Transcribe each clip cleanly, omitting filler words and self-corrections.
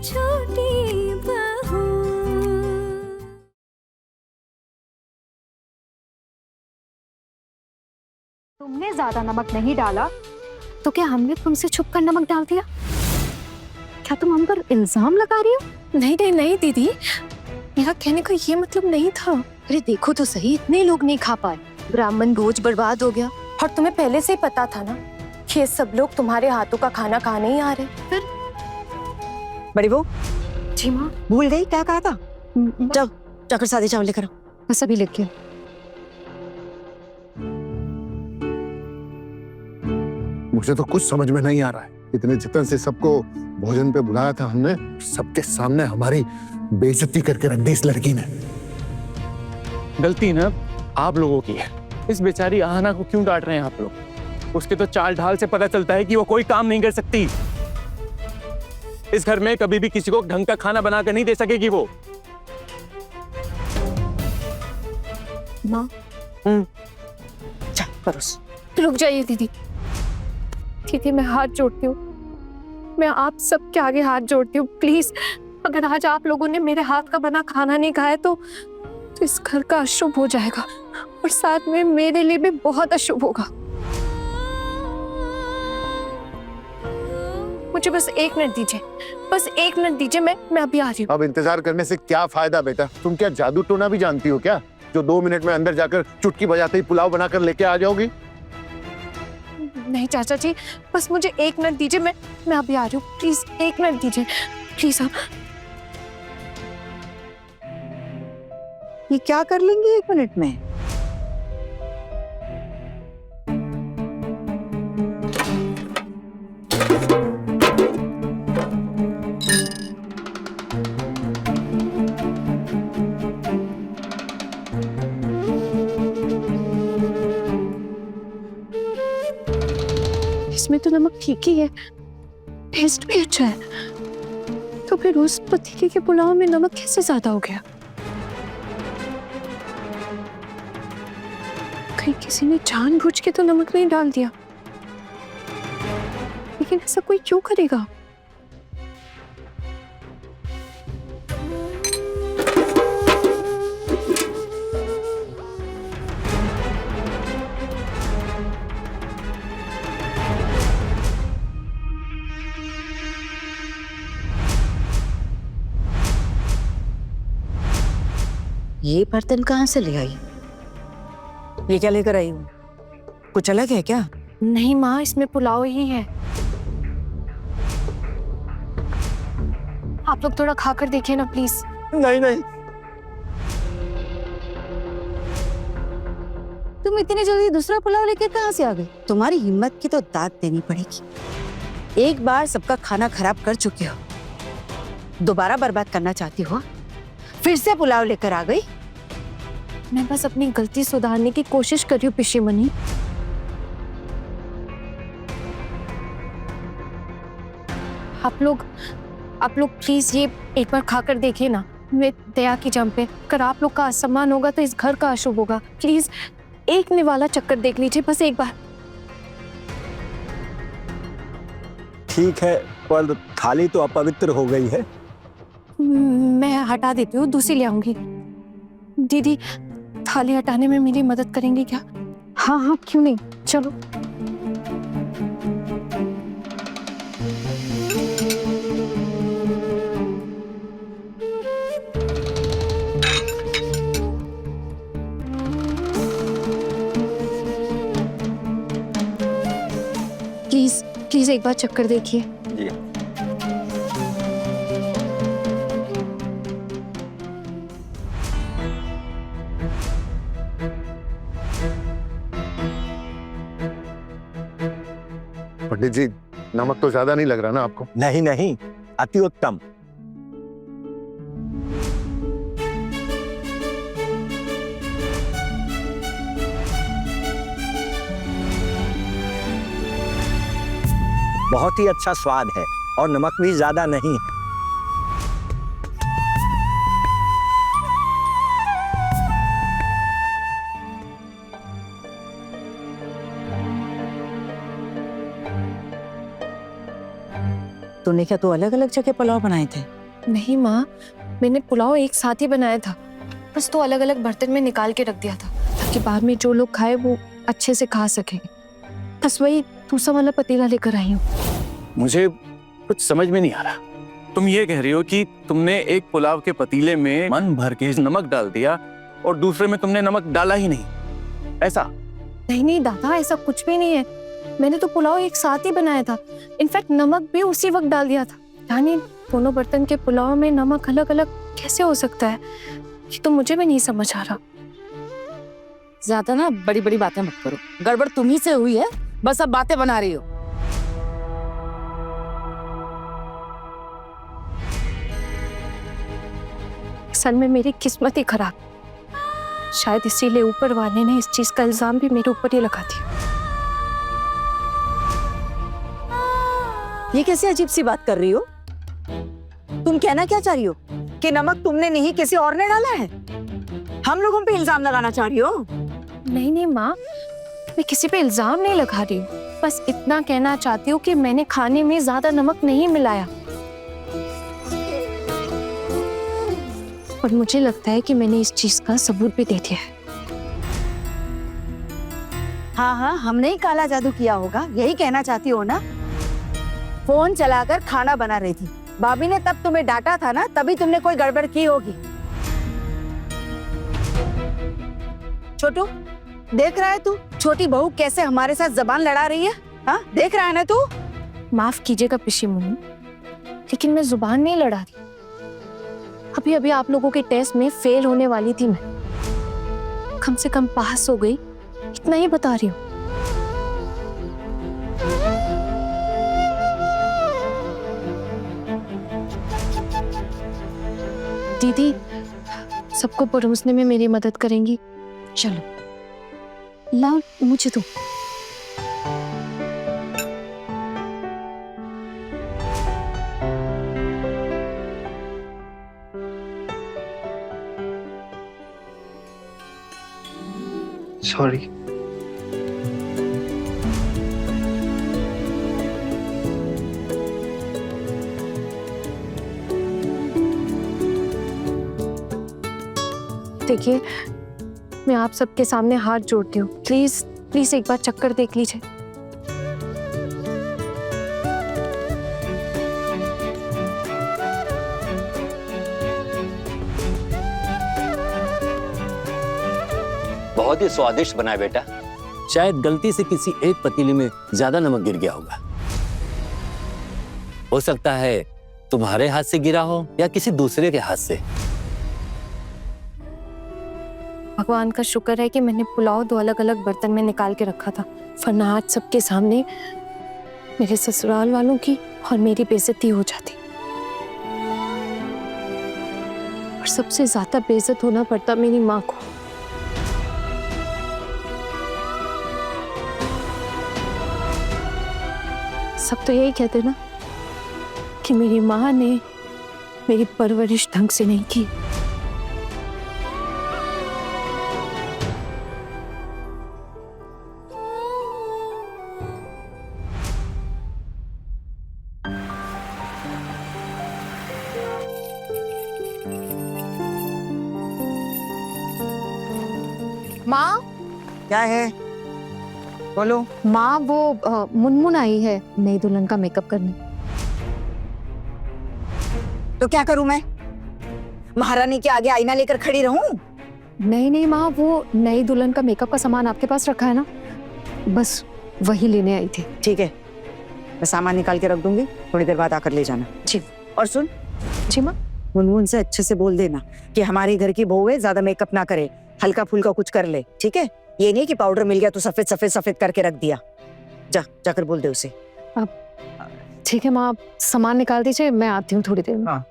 छोटी बहू। तुमने ज्यादा नमक नहीं डाला तो क्या हमने तुमसे छुपकर नमक डाल दिया? क्या तुम हम पर इल्जाम लगा रही हो? नहीं नहीं नहीं दीदी, मेरा कहने का ये मतलब नहीं था। अरे देखो तो सही, इतने लोग नहीं खा पाए, ब्राह्मण भोज बर्बाद हो गया। और तुम्हें पहले से ही पता था ना कि ये सब लोग तुम्हारे हाथों का खाना खाने ही आ रहे। फिर बड़ी बहू, जी माँ। भूल गई क्या कहा था? जाओ जाकर सादे चावल लेकर आओ। बस अभी लिख के। मुझे तो कुछ समझ में नहीं आ रहा है। इतने जतन से सबको भोजन पे बुलाया था हमने, सबके सामने हमारी बेइज्जती करके रख दी इस लड़की ने। गलती ना आप लोगों की है। इस बेचारी आहना को क्यों डांट रहे हैं आप लोग? उसके तो चाल ढाल से पता चलता है कि वो कोई काम नहीं कर सकती। इस घर में कभी भी किसी को ढंग का खाना बनाकर नहीं दे सकेगी वो। माँ जा परोस। रुक जाइए दीदी। दीदी मैं हाथ जोड़ती हूँ, मैं आप सबके आगे हाथ जोड़ती हूँ। प्लीज, अगर आज आप लोगों ने मेरे हाथ का बना खाना नहीं खाया तो इस घर का अशुभ हो जाएगा और साथ में मेरे लिए भी बहुत अशुभ होगा। मुझे बस 1 मिनट दीजिए, बस 1 मिनट दीजिए, मैं अभी आ रही हूँ। अब इंतजार करने से क्या फायदा बेटा? तुम क्या जादू टोना भी जानती हो क्या, जो 2 मिनट में अंदर जाकर चुटकी बजाते ही पुलाव बनाकर लेके आ जाओगी? नहीं चाचा जी, बस मुझे 1 मिनट दीजिए, मैं अभी आ रही हूँ। प्लीज 1 मिनट दीजिए, प्लीज। आप ये क्या कर लेंगे 1 मिनट में? इसमें तो नमक ठीक ही है, टेस्ट भी अच्छा है। तो फिर उस पतीले के पुलाव में नमक कैसे ज्यादा हो गया? कहीं किसी ने जानबूझ के तो नमक नहीं डाल दिया, लेकिन ऐसा कोई क्यों करेगा? ये बर्तन कहाँ से ले आई? ये क्या लेकर आई हूँ? कुछ अलग है क्या? नहीं माँ, इसमें पुलाव ही है। आप लोग थोड़ा खाकर देखिए ना प्लीज। नहीं नहीं, तुम इतनी जल्दी दूसरा पुलाव लेके कहाँ से आ गई? तुम्हारी हिम्मत की तो दाद देनी पड़ेगी। एक बार सबका खाना खराब कर चुके हो, दोबारा बर्बाद करना चाहती हो? फिर से पुलाव लेकर आ गई? मैं बस अपनी गलती सुधारने की कोशिश कर रही हूँ पिशीमनी। आप लोग प्लीज ये एक बार खाकर देखिए ना। मैं दया की जम पे, अगर आप लोग का असम्मान होगा तो इस घर का अशुभ होगा। प्लीज एक निवाला चक्कर देख लीजिए, बस एक बार। ठीक है, पर थाली तो अपवित्र हो गई है। मैं हटा देती हूँ, दूसरी ले आऊंगी। दीदी थाली हटाने में मेरी मदद करेंगी क्या? हाँ हाँ, क्यों नहीं, चलो। प्लीज प्लीज एक बार चक्कर देखिए। जी। पंडित जी, नमक तो ज्यादा नहीं लग रहा ना आपको? नहीं नहीं, अति उत्तम। बहुत ही अच्छा स्वाद है और नमक भी ज्यादा नहीं है। तो ने क्या तो अलग अलग जगह पुलाव बनाए थे? नहीं माँ, मैंने पुलाव एक साथ ही बनाया था, बस तो अलग अलग बर्तन में निकाल के रख दिया था ताकि बाद में जो लोग खाए वो अच्छे से खा सके। बस वही दूसरा वाला पतीला लेकर आई हूँ। मुझे कुछ समझ में नहीं आ रहा। तुम ये कह रही हो कि तुमने एक पुलाव के पतीले में मन भर के नमक डाल दिया और दूसरे में तुमने नमक डाला ही नहीं, ऐसा? नहीं दादा, ऐसा कुछ भी नहीं है। मैंने तो पुलाव एक साथ ही बनाया था, इनफैक्ट नमक भी उसी वक्त डाल दिया था। यानी दोनों बर्तन के पुलाव में नमक अलग अलग कैसे हो सकता है, ये तो मुझे भी नहीं समझ आ रहा। ज्यादा ना बड़ी बड़ी बातें मत करो, गड़बड़ तुम्ही से हुई है, बस अब बातें बना रही हो। असल में मेरी किस्मत ही खराब, शायद इसीलिए ऊपर वाले ने इस चीज का इल्जाम भी मेरे ऊपर ही लगा दिया। ये कैसे अजीब सी बात कर रही हो? तुम कहना क्या चाह रही हो कि नमक तुमने नहीं किसी और ने डाला है? हम लोगों पे इल्जाम लगाना चाह रही हो? नहीं माँ, मैं किसी पे इल्जाम नहीं लगा रही हूँ, बस इतना कहना चाहती हूँ कि मैंने खाने में ज्यादा नमक नहीं मिलाया। और मुझे लगता है कि मैंने इस चीज का सबूत भी दे दिया है। हाँ, हमने ही काला जादू किया होगा, यही कहना चाहती हो ना? फोन चलाकर खाना बना रही थी, भाभी ने तब तुम्हें डांटा था ना, तभी तुमने कोई गड़बड़ की होगी। छोटू, देख रहा है तू छोटी बहू कैसे हमारे साथ जबान लड़ा रही है? हाँ, देख रहा है ना तू? माफ कीजिएगा पिशी मुन्नी, लेकिन मैं जुबान नहीं लड़ा रही। अभी अभी आप लोगों के टेस्ट में फेल होने वाली थी मैं, कम से कम पास हो गई, इतना ही बता रही हूँ। दीदी सबको परोसने में मेरी मदद करेंगी? चलो ला, मुझे दो। सॉरी। देखिए, मैं आप सबके सामने हाथ जोड़ती हूँ, प्लीज प्लीज एक बार चक्कर देख लीजिए। बहुत ही स्वादिष्ट बना है बेटा। शायद गलती से किसी एक पतीले में ज्यादा नमक गिर गया होगा। हो सकता है तुम्हारे हाथ से गिरा हो या किसी दूसरे के हाथ से। भगवान का शुक्र है कि मैंने पुलाव दो अलग अलग बर्तन में निकाल के रखा था, वरना आज सबके सामने मेरे ससुराल वालों की और मेरी बेइज्जती हो जाती। और सबसे ज्यादा बेइज्जत होना पड़ता मेरी माँ को। सब तो यही कहते ना कि मेरी माँ ने मेरी परवरिश ढंग से नहीं की। माँ, क्या है? बोलो। माँ वो मुनमुन आई है नई दुल्हन का मेकअप करने। तो क्या करूं मैं? महारानी के आगे आईना लेकर खड़ी रहूं? नहीं माँ, वो नई दुल्हन का मेकअप का सामान आपके पास रखा है ना, बस वही लेने आई थी। ठीक है, मैं सामान निकाल के रख दूंगी, थोड़ी देर बाद आकर ले जाना। जी। और सुन, जी माँ। मुनमुन से अच्छे से बोल देना कि हमारे घर की बहू है, ज्यादा मेकअप ना करे, हल्का फुल्का कुछ कर ले, ठीक है? ये नहीं कि पाउडर मिल गया तो सफेद सफेद सफेद करके रख दिया। जाकर बोल दे उसे। ठीक है माँ, आप सामान निकाल दीजिए, मैं आती हूँ थोड़ी देर में। हाँ।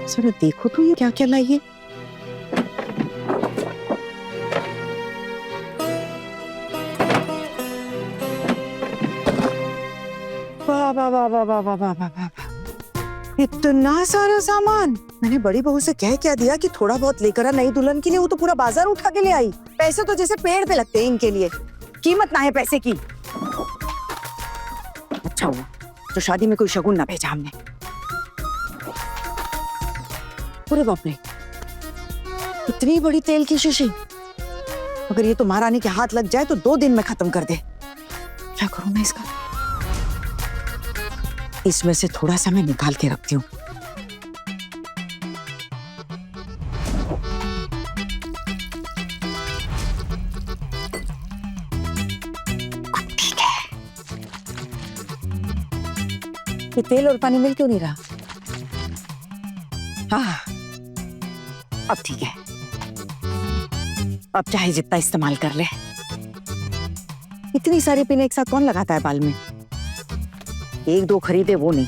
जरा देखो तो ये क्या क्या लाई है। वाह वाह वाह वाह वाह वाह वाह वाह वाह। इतना सारा सामान मैंने बड़ी बहू से कह क्या दिया कि थोड़ा बहुत लेकर आ नई दुल्हन के लिए, वो तो पूरा बाजार उठा के ले आई। पैसे तो जैसे पेड़ पे लगते हैं इनके लिए, कीमत ना है पैसे की। अच्छा हुआ तो शादी में कोई शगुन ना भेजा हमने। अरे बाप रे, इतनी बड़ी तेल की शीशी, अगर ये तो महारानी के हाथ लग जाए तो 2 दिन में खत्म कर दे। क्या करूं मैं इसका? इसमें से थोड़ा सा मैं निकाल के रखती हूँ। ठीक है, ये तेल और पानी मिल क्यों नहीं रहा? हाँ, अब ठीक है। अब चाहे जितना इस्तेमाल कर ले। इतनी सारी पिन एक साथ कौन लगाता है बाल में? 1-2 खरीदे वो नहीं,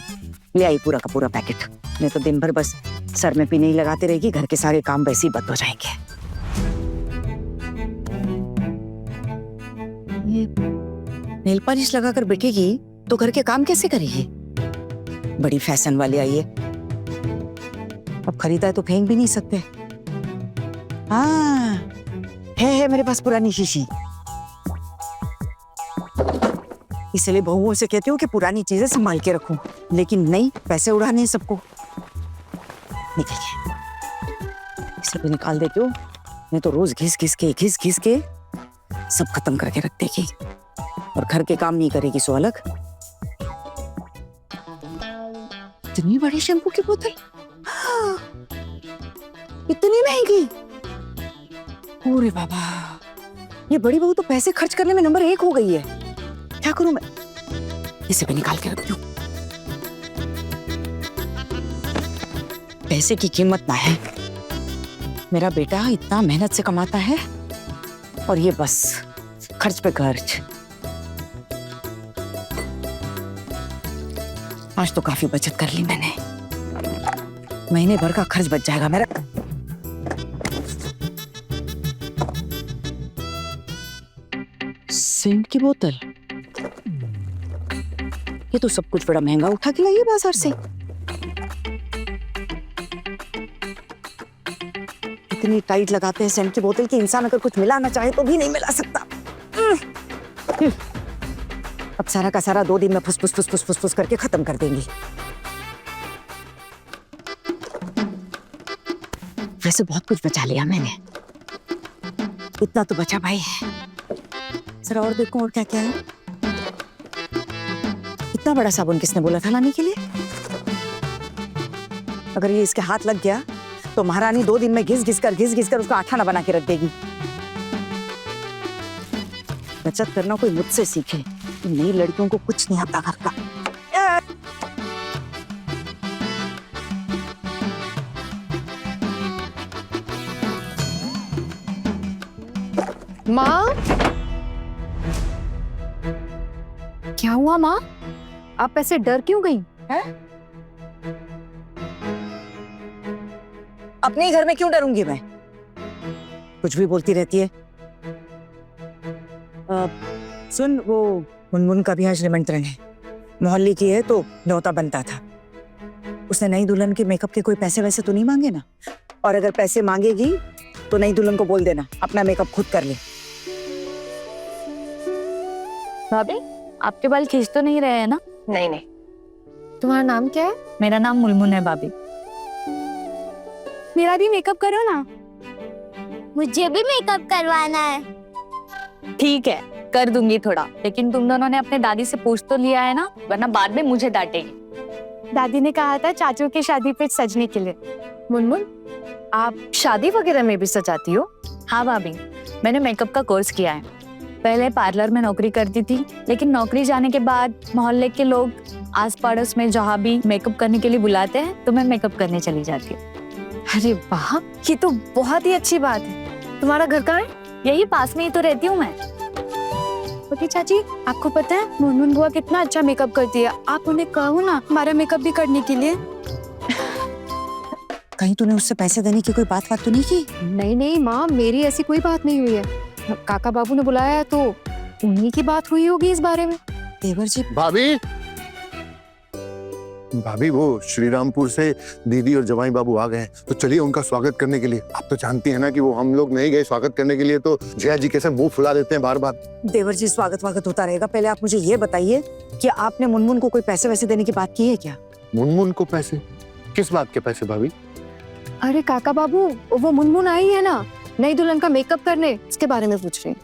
ले आई पूरा का पूरा पैकेट। नहीं तो दिन भर बस सर में पिन ही लगाते रहेगी, घर के सारे काम वैसे ही बंद हो जाएंगे। ये नेल पॉलिश लगाकर बैठेगी तो घर के काम कैसे करेगी? बड़ी फैशन वाली आई है। अब खरीदा है तो फेंक भी नहीं सकते। हाँ, है मेरे पास पुरानी शीशी, इसलिए बहुओं से कहती हूँ कि पुरानी चीजें संभाल के रखूं, लेकिन नहीं, पैसे उड़ाने हैं सबको। निकलिए, इसे भी निकाल देती हूँ, नहीं तो रोज घिस घिस के सब खत्म करके रख देगी और घर के काम नहीं करेगी सो अलग। इतनी बड़ी शैम्पू की बोतल, हाँ, इतनी महंगी। अरे बाबा, ये बड़ी बहू तो पैसे खर्च करने में नंबर 1 हो गई है। क्या करूं मैं? इसे भी निकाल के रख दूं। पैसे की कीमत ना है। मेरा बेटा इतना मेहनत से कमाता है और ये बस खर्च पे खर्च। आज तो काफी बचत कर ली मैंने, महीने भर का खर्च बच जाएगा मेरा। सेंट की बोतल, ये तो सब कुछ बड़ा महंगा उठा के लाई है बाजार से। इतनी टाइट लगाते हैं सेंट की बोतल कि इंसान अगर कुछ मिलाना चाहे तो भी नहीं मिला सकता। अब सारा का सारा 2 दिन में फुस करके खत्म कर देंगी। वैसे बहुत कुछ बचा लिया मैंने, इतना तो बचा भाई। जरा और देखो और क्या क्या है। इतना बड़ा साबुन किसने बोला था लाने के लिए? अगर ये इसके हाथ लग गया तो महारानी 2 दिन में घिस घिस कर उसको आठाना बना के रख देगी। बचत करना कोई मुझसे सीखे, नई लड़कियों को कुछ नहीं आता घर का। माँ, क्या हुआ माँ? आप ऐसे डर क्यों गई? अपने घर में क्यों डरूंगी मैं? कुछ भी बोलती रहती है। सुन, वो मुनमुन का भी आज निमंत्रण है, मोहल्ले की है तो न्योता बनता था। उसने नई दुल्हन के मेकअप के कोई पैसे वैसे तो नहीं मांगे ना? और अगर पैसे मांगेगी तो नई दुल्हन को बोल देना अपना मेकअप खुद कर ले। भाभी, आपके बाल खींच तो नहीं रहे हैं ना? नहीं नहीं। तुम्हारा नाम क्या है? मेरा नाम मुलमुन है भाभी। मेरा भी मेकअप करो ना। मुझे भी मेकअप करवाना है। ठीक है, कर दूंगी थोड़ा, लेकिन तुम दोनों ने अपने दादी से पूछ तो लिया है ना, वरना बाद में मुझे डांटेगी। दादी ने कहा था चाचू की शादी पे सजने के लिए। मुनमुन, आप शादी वगैरह में भी सजाती हो? हाँ भाभी, मैंने मेकअप का कोर्स किया है। पहले पार्लर में नौकरी करती थी, लेकिन नौकरी जाने के बाद मोहल्ले के लोग आस पड़ोस में जहाँ भी मेकअप करने के लिए बुलाते हैं तो मैं मेकअप करने चली जाती हूँ। अरे वाह, ये तो बहुत ही अच्छी बात है। तुम्हारा घर कहाँ है? यही पास में ही तो रहती हूँ मैं। ओके चाची, आपको पता है मुनमुन बुआ कितना अच्छा मेकअप करती है। आप उन्हें कहो ना हमारा मेकअप भी करने के लिए। कहीं तूने उससे पैसे देने की कोई बात तो नहीं की? नहीं नहीं माँ, मेरी ऐसी कोई बात नहीं हुई है। काका बाबू ने बुलाया है तो उन्हीं की बात हुई होगी इस बारे में। देवर जी, भाभी, भाभी वो श्रीरामपुर से दीदी और जवाई बाबू आ गए हैं, तो चलिए उनका स्वागत करने के लिए। आप तो जानती है ना कि वो हम लोग नहीं गए स्वागत करने के लिए तो जया जी कैसे मुंह फुला देते हैं बार बार। देवर जी स्वागत वागत होता रहेगा, पहले आप मुझे ये बताइए कि आपने मुनमुन को कोई पैसे वैसे देने की बात की है क्या? मुनमुन को पैसे? किस बात के पैसे भाभी? अरे काका बाबू, वो मुनमुन आई है ना नई दुल्हन का मेकअप करने, इसके बारे में पूछ रही हूँ।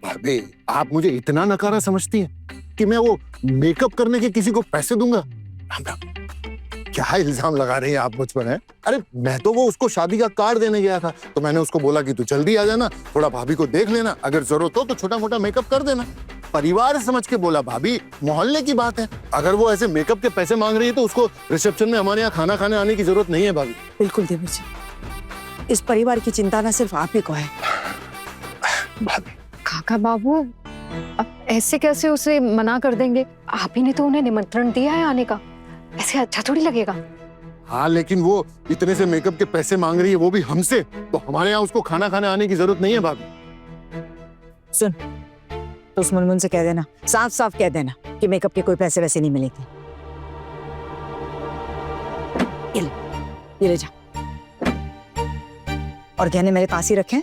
भाभी आप मुझे इतना नकारा समझती हैं कि मैं वो मेकअप करने के किसी को पैसे दूंगा? क्या इल्जाम लगा रही हैं आप मुझ पर? हैं? अरे मैं तो वो उसको शादी का कार्ड देने गया था, तो मैंने उसको बोला कि तू जल्दी आ जाना, थोड़ा भाभी को देख लेना, अगर जरूरत हो तो छोटा मोटा मेकअप कर देना। परिवार समझ के बोला भाभी, मोहल्ले की बात है। अगर वो ऐसे मेकअप के पैसे मांग रही है तो उसको रिसेप्शन में हमारे यहाँ खाना खाने आने की जरूरत नहीं है भाभी। बिल्कुल देवर जी, इस परिवार की चिंता ना सिर्फ आप ही को है। भाभी काका बाबू, अब ऐसे कैसे उसे मना कर देंगे? आप ही ने तो उन्हें निमंत्रण दिया है आने का, ऐसे अच्छा थोड़ी लगेगा। हाँ लेकिन वो इतने से मेकअप के पैसे मांग रही है, वो भी हमसे, तो हमारे यहाँ उसको खाना खाने आने की जरूरत नहीं है भाभी। सुन, तो उस मुनमुन से कह देना, साफ साफ कह देना कि मेकअप के कोई पैसे वैसे नहीं मिलेंगे। ये ले जा, और गहने मेरे पास ही रखे,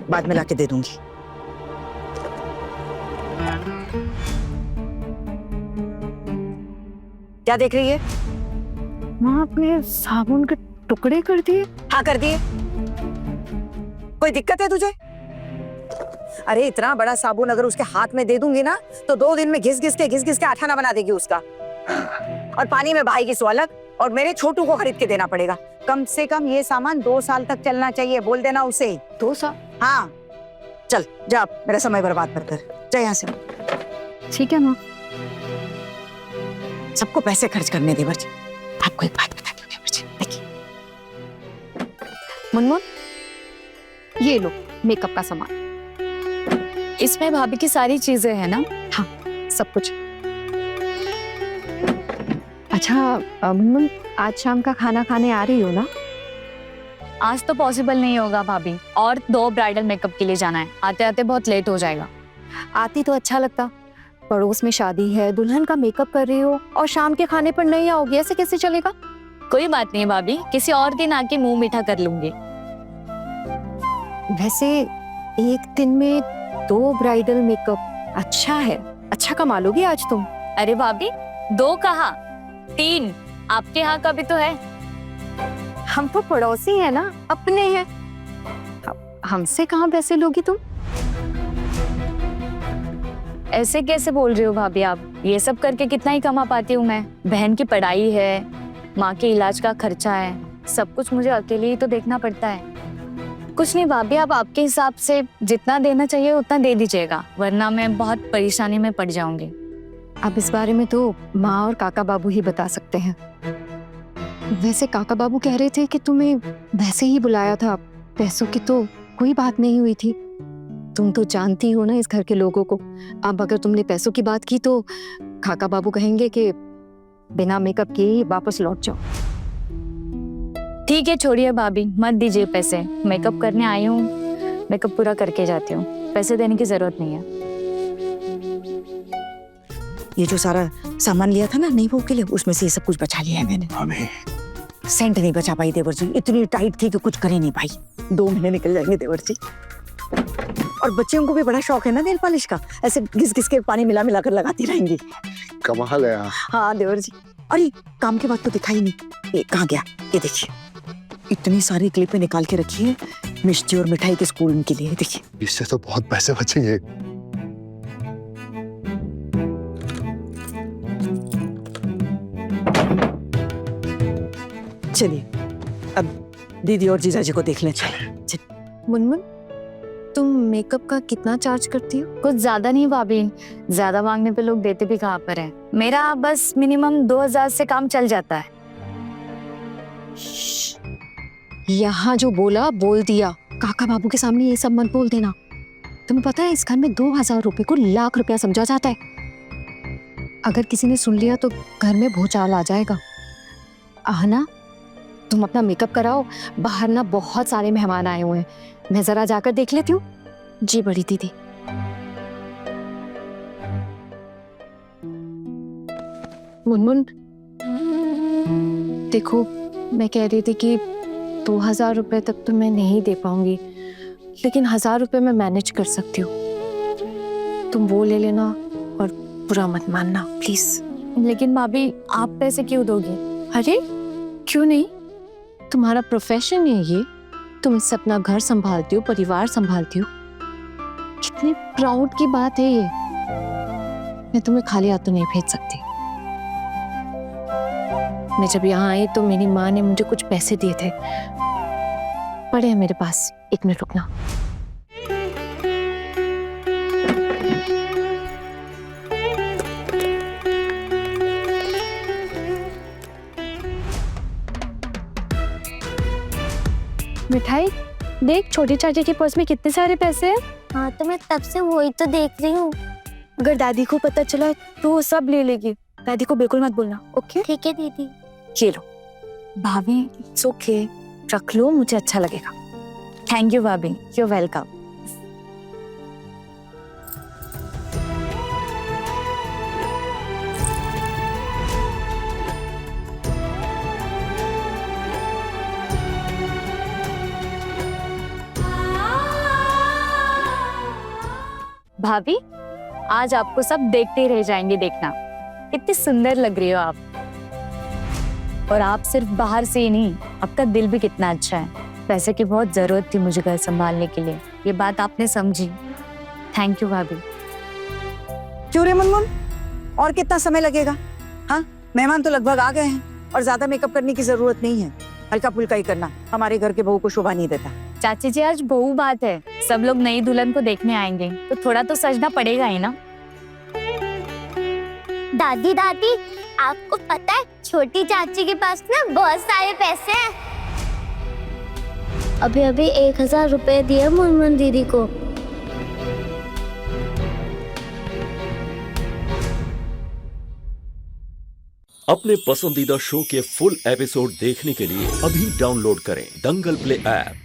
बाद में लाके दे दूंगी। क्या देख रही है? माँ अपने साबुन के टुकड़े कर दिए। हाँ कर दिए। कोई दिक्कत है तुझे? अरे इतना बड़ा साबुन अगर उसके हाथ में दे दूंगी ना तो 2 दिन में घिस घिस के आठाना बना देगी उसका, और पानी में बहाएगी सो अलग, और मेरे छोटू को खरीद के देना पड़ेगा। कम से कम ये सामान 2 साल तक चलना चाहिए, बोल देना उसे। 2 साल? हाँ चल जा, मेरा समय बर्बाद मत कर, जा यहाँ से। ठीक है माँ। सबको पैसे खर्च करने देवर जी। आपको एक बात बताती हूँ देवर जी, देखिए मुनमुन, ये लो मेकअप का सामान। इसमें भाभी की सारी चीजें हैं ना? हाँ सब कुछ। अच्छा मुनमुन, आज शाम का खाना खाने आ रही हो ना? आज तो पॉसिबल नहीं होगा भाभी, और 2 ब्राइडल मेकअप के लिए जाना है, आते आते बहुत लेट हो जाएगा। आती तो अच्छा लगता, पड़ोस में शादी है, दुल्हन का मेकअप कर रही हो और शाम के खाने पर नहीं आओगी, ऐसे कैसे चलेगा? कोई बात नहीं भाभी, किसी और दिन आके मुंह मीठा कर लूंगी। वैसे एक दिन में 2 ब्राइडल मेकअप अच्छा है, अच्छा कमा लोगी आज तुम। अरे भाभी 2 कहाँ, 3, आपके यहाँ का भी तो है। हम तो पड़ोसी हैं ना, अपने हैं, हमसे कहाँ पैसे लोगी तुम? ऐसे कैसे बोल रही हो भाभी आप? ये सब करके कितना ही कमा पाती हूँ मैं। बहन की पढ़ाई है, माँ के इलाज का खर्चा है, सब कुछ मुझे अकेले ही तो देखना पड़ता है। कुछ नहीं भाभी, आप आपके हिसाब से जितना देना चाहिए उतना दे दीजिएगा, वरना मैं बहुत परेशानी में पड़ जाऊंगी। अब इस बारे में तो माँ और काका बाबू ही बता सकते हैं। वैसे काका बाबू कह रहे थे कि तुम्हें वैसे ही बुलाया था, पैसों की तो कोई बात नहीं हुई थी। तुम तो जानती हो ना इस घर के लोगों को, अब अगर तुमने पैसों की बात की तो काका बाबू कहेंगे कि बिना मेकअप के ही वापस लौट जाओ। ठीक है छोड़िए भाभी, मत दीजिए पैसे, मेकअप करने आई हूँ, मेकअप पूरा करके जाती हूँ, पैसे देने की जरूरत नहीं है। ये जो सारा सामान लिया था ना नई बहू के लिए, उसमें से ये सब कुछ बचा लिया है मैंने। हमें सेंट नहीं बचा पाई देवर जी, इतनी टाइट थी कि कुछ कर ही नहीं पाई। 2 महीने निकल जाएंगे देवर जी। और बच्चियों को भी बड़ा शौक है ना नेल पॉलिश का, ऐसे घिस घिस के पानी मिला मिला कर लगाती रहेंगी। कमाल है। हाँ देवर जी। अरे काम के बाद तो दिखाई नहीं, ये कहाँ गया? ये देखिए इतनी सारी क्लिपें निकाल के रखी है मिष्टी और मिठाई के स्कूल के लिए, देखिए। इससे तो बहुत पैसे बचेंगे। चलिए अब दीदी और जीजा जी को देख लें। चलिए। मुनमुन, तुम मेकअप का कितना चार्ज करती हो? कुछ ज्यादा नहीं भाभी, ज्यादा मांगने पे लोग देते भी कहाँ पर है। मेरा बस मिनिमम 2000 से काम चल जाता है। यहाँ जो बोला बोल दिया, काका बाबू के सामने ये सब मत बोल देना। तुम्हें पता है इस घर में 2000 रुपए को लाख रुपया समझा जाता है। अगर किसी ने सुन लिया तो घर में भूचाल आ जाएगा। आहना, तुम अपना मेकअप कराओ, बाहर ना बहुत सारे मेहमान आए हुए हैं, मैं जरा जाकर देख लेती हूँ। जी बड़ी दीदी। मुनमुन, देखो, मैं कह रही थी कि 2000 रुपए तक तो मैं नहीं दे पाऊंगी, लेकिन 1000 रुपए मैं मैनेज कर सकती हूँ। तुम वो ले लेना और बुरा मत मानना प्लीज। लेकिन भाभी आप पैसे क्यों दोगे? अरे क्यों नहीं, तुम्हारा प्रोफेशन है ये, तुम इससे अपना घर संभालती हो, परिवार संभालती हो, कितनी प्राउड की बात है ये। मैं तुम्हें खाली हाथों नहीं भेज सकती। मैं जब यहाँ आई तो मेरी माँ ने मुझे कुछ पैसे दिए थे, पड़े हैं मेरे पास, 1 मिनट रुकना। मिठाई देख, छोटी चाची के पर्स में कितने सारे पैसे हैं। हाँ तो मैं तब से वही तो देख रही हूँ। अगर दादी को पता चला तो वो सब ले लेगी। दादी को बिल्कुल मत बोलना, ओके? ठीक है दीदी। ये लो भाभी, इट्स ओके, रख लो, मुझे अच्छा लगेगा। थैंक यू भाभी, यू वेलकम। भाभी आज आपको सब देखते ही रह जाएंगे, देखना कितनी सुंदर लग रही हो आप। और आप सिर्फ बाहर से ही नहीं, आपका दिल भी कितना अच्छा है। पैसे की बहुत जरूरत थी मुझे घर संभालने के लिए, ये बात आपने समझी। थैंक यू भाभी। क्यों रे मुनमुन, और कितना समय लगेगा? हाँ, मेहमान तो लगभग आ गए हैं और ज्यादा मेकअप करने की जरूरत नहीं है। हल्का फुल्का ही करना, हमारे घर के बहू को शोभा नहीं देता। चाची जी आज बहू बात है, सब लोग नई दुल्हन को देखने आएंगे तो थोड़ा तो सजना पड़ेगा ही ना। दादी दादी, आपको पता है छोटी चाची के पास ना बहुत सारे पैसे हैं। अभी अभी 1000 रुपए दिए मुनमुन दीदी को। अपने पसंदीदा शो के फुल एपिसोड देखने के लिए अभी डाउनलोड करें दंगल प्ले ऐप।